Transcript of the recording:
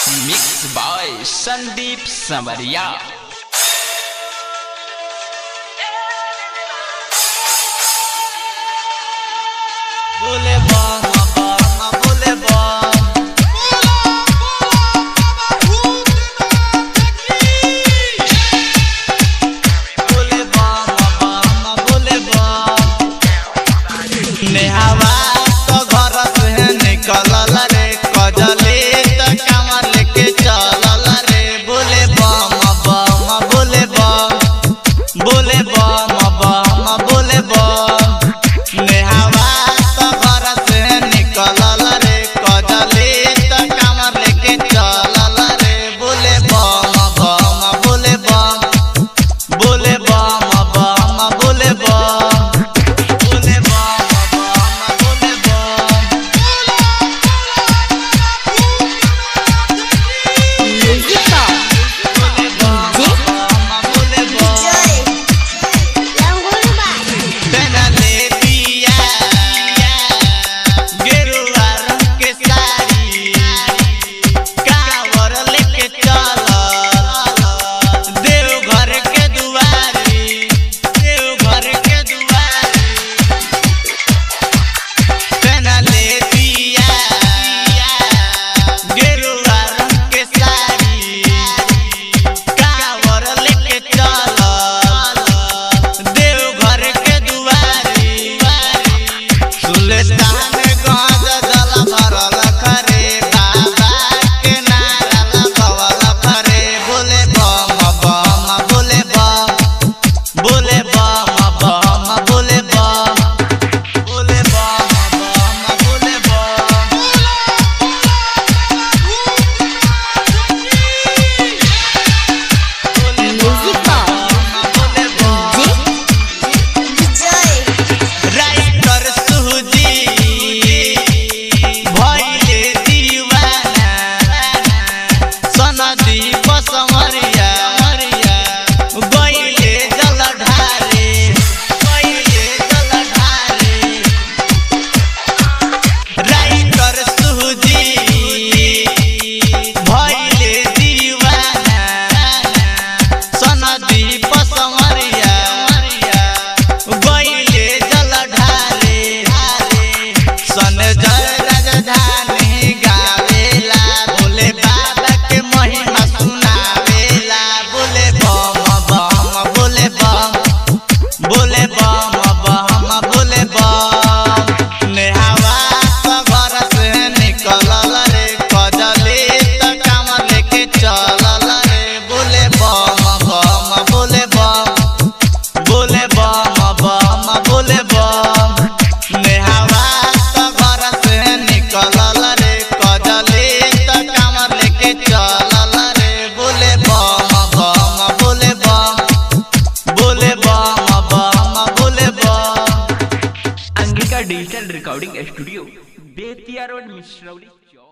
Mix by Sandeep संवरिया। बोले बोले नेहावा तो घर से निकलल रे कजली तो कांवर लेके चलल रे। बोले बम बोले बम बोले बम नेहावा तो घर से निकलल रे कजली तो कांवर लेके चलल रे। बोले बम बोले बम बोले बम बोले बम digital recording studio Bettiah road Mishrauli चौक।